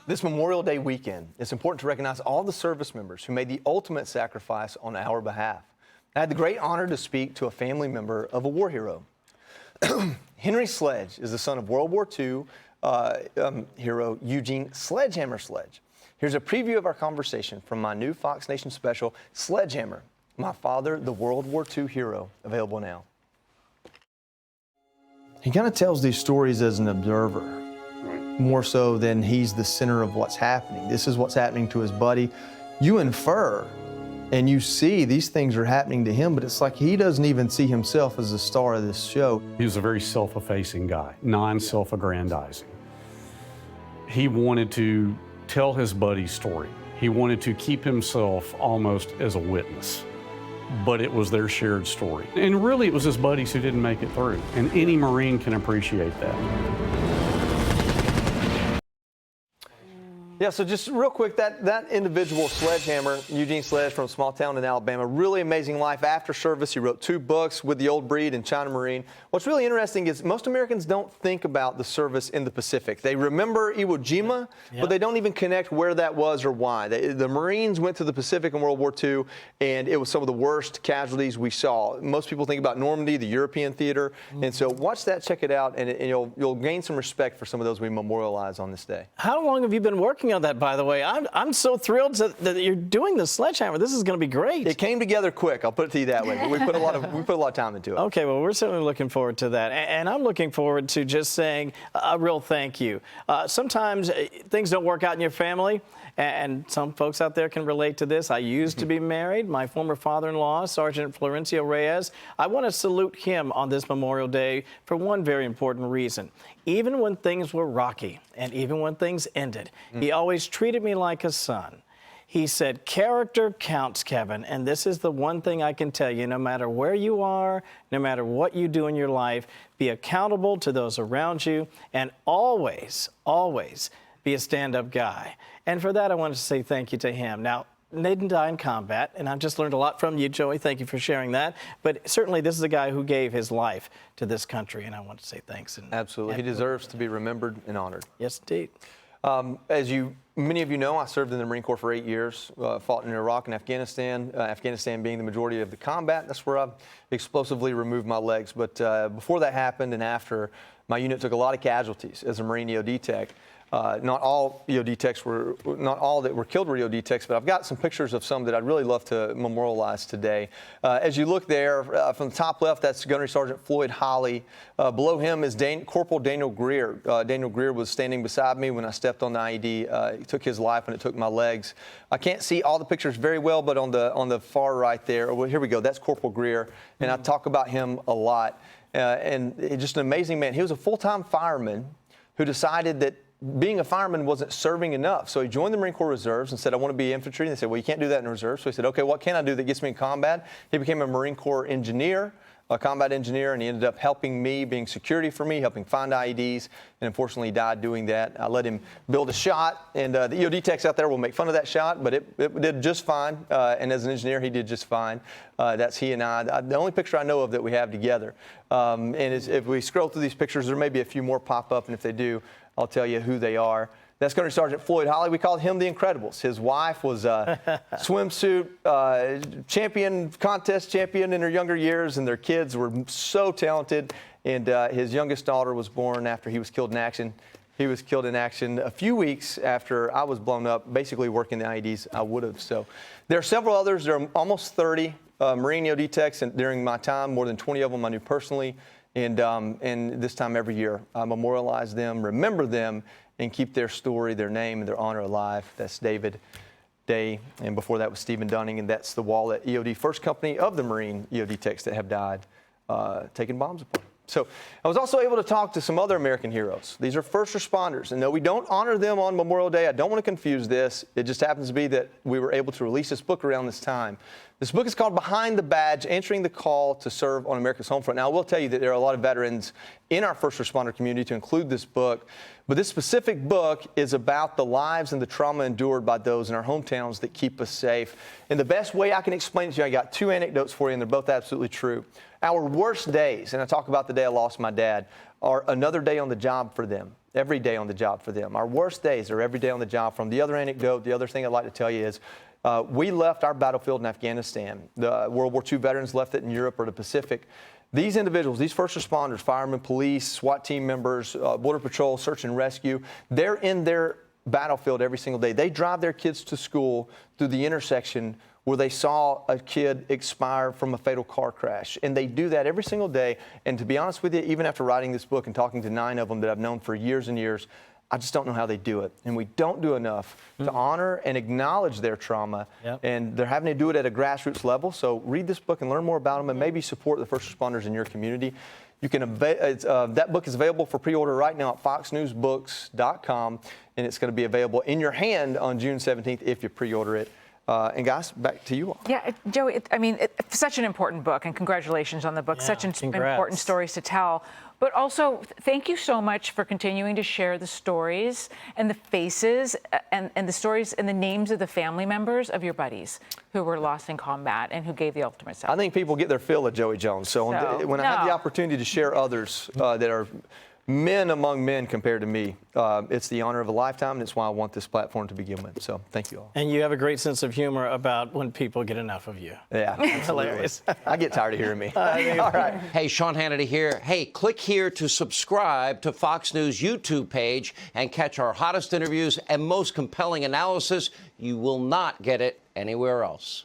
This Memorial Day weekend, it's important to recognize all the service members who made the ultimate sacrifice on our behalf. I had the great honor to speak to a family member of a war hero. Henry Sledge is the son of World War II hero Eugene Sledgehammer Sledge. Here's a preview of our conversation from my new Fox Nation special, Sledgehammer, My Father the World War II Hero, available now. He kind of tells these stories as an observer, more so than he's the center of what's happening. This is what's happening to his buddy. You infer and you see these things are happening to him, but it's like he doesn't even see himself as the star of this show. He was a very self-effacing guy, non-self-aggrandizing. He wanted to tell his buddy's story. He wanted to keep himself almost as a witness, but it was their shared story. And really it was his buddies who didn't make it through, and any Marine can appreciate that. Yeah, so just real quick, that individual, Sledgehammer, Eugene Sledge from a small town in Alabama, really amazing life. After service, he wrote 2 books, With the Old Breed and China Marine. What's really interesting is most Americans don't think about the service in the Pacific. They remember Iwo Jima, but they don't even connect where that was or why. The Marines went to the Pacific in World War II, and it was some of the worst casualties we saw. Most people think about Normandy, the European theater, and so watch that, check it out, and you'll gain some respect for some of those we memorialize on this day. How long have you been working on that, by the way? I'm so thrilled that you're doing the Sledgehammer. This is going to be great. It came together quick. I'll put it to you that way. But we put a lot of time into it. Okay, well, we're certainly looking forward to that, and I'm looking forward to just saying a real thank you. Sometimes things don't work out in your family, and some folks out there can relate to this. I used to be married. My former father-in-law, Sergeant Florencio Reyes, I want to salute him on this Memorial Day for one very important reason. Even when things were rocky and even when things ended, he always treated me like a son. He said, character counts, Kevin, and this is the one thing I can tell you. No matter where you are, no matter what you do in your life, be accountable to those around you, and always, always be a stand-up guy. And for that, I wanted to say thank you to him. Now, they didn't die in combat, and I've just learned a lot from you, Joey. Thank you for sharing that. But certainly, this is a guy who gave his life to this country, and I want to say thanks. Absolutely. He deserves to be remembered and honored. Yes, indeed. As many of you know, I served in the Marine Corps for 8 years, fought in Iraq and Afghanistan, Afghanistan being the majority of the combat. That's where I explosively removed my legs. But before that happened and after, my unit took a lot of casualties as a Marine EOD tech. Not all EOD techs not all that were killed were EOD techs, but I've got some pictures of some that I'd really love to memorialize today. As you look there, from the top left, that's Gunnery Sergeant Floyd Holly. Below him is Corporal Daniel Greer. Daniel Greer was standing beside me when I stepped on the IED. He took his life when it took my legs. I can't see all the pictures very well, but on the far right there, well, here we go. That's Corporal Greer, and I talk about him a lot. And he's just an amazing man. He was a full-time fireman who decided that being a fireman wasn't serving enough. So he joined the Marine Corps Reserves and said, I want to be infantry. And they said, well, you can't do that in the reserves. So he said, okay, what can I do that gets me in combat? He became a Marine Corps engineer, a combat engineer, and he ended up helping me, being security for me, helping find IEDs, and unfortunately he died doing that. I let him build a shot, and the EOD techs out there will make fun of that shot, but it did just fine, and as an engineer, he did just fine. That's he and I. The only picture I know of that we have together. And if we scroll through these pictures, there may be a few more pop up, and if they do, I'll tell you who they are. That's Gunnery Sergeant Floyd Holly. We called him the Incredibles. His wife was a swimsuit contest champion in her younger years, and their kids were so talented. And his youngest daughter was born after he was killed in action. He was killed in action a few weeks after I was blown up, basically working the IEDs I would have. So there are several others. There are almost 30 Marine EOD techs during my time, more than 20 of them I knew personally. And this time every year, I memorialize them, remember them, and keep their story, their name, and their honor alive. That's David Day, and before that was Stephen Dunning, and that's the wall at EOD, first company of the Marine EOD techs that have died taking bombs apart. So I was also able to talk to some other American heroes. These are first responders, and though we don't honor them on Memorial Day, I don't want to confuse this. It just happens to be that we were able to release this book around this time. This book is called Behind the Badge, Answering the Call to Serve on America's Home Front. Now, I will tell you that there are a lot of veterans in our first responder community to include this book, but this specific book is about the lives and the trauma endured by those in our hometowns that keep us safe. And the best way I can explain it to you, I got 2 anecdotes for you, and they're both absolutely true. Our worst days, and I talk about the day I lost my dad, are another day on the job for them. every day on the job for them. Our worst days are every day on the job from. The other anecdote, the other thing I'd like to tell you is we left our battlefield in Afghanistan. The World War II veterans left it in Europe or the Pacific. These individuals, these first responders, firemen, police, SWAT team members, Border Patrol, search and rescue, they're in their battlefield every single day. They drive their kids to school through the intersection where they saw a kid expire from a fatal car crash. And they do that every single day. And to be honest with you, even after writing this book and talking to 9 of them that I've known for years and years, I just don't know how they do it. And we don't do enough to honor and acknowledge their trauma. And they're having to do it at a grassroots level. So read this book and learn more about them and maybe support the first responders in your community. You can that book is available for pre-order right now at foxnewsbooks.com, and it's going to be available in your hand on June 17th if you pre-order it. And guys, back to you all. Yeah, Joey, such an important book, and congratulations on the book. Such important stories to tell. But also, thank you so much for continuing to share the stories and the faces and the stories and the names of the family members of your buddies who were lost in combat and who gave the ultimate sacrifice. I think people get their fill of Joey Jones. So when I have the opportunity to share others that are men among men compared to me, it's the honor of a lifetime, and it's why I want this platform to begin with. So thank you all. And you have a great sense of humor about when people get enough of you. Yeah, Hilarious. I get tired of hearing me. All right. Hey, Sean Hannity here. Hey, click here to subscribe to Fox News YouTube page and catch our hottest interviews and most compelling analysis. You will not get it anywhere else.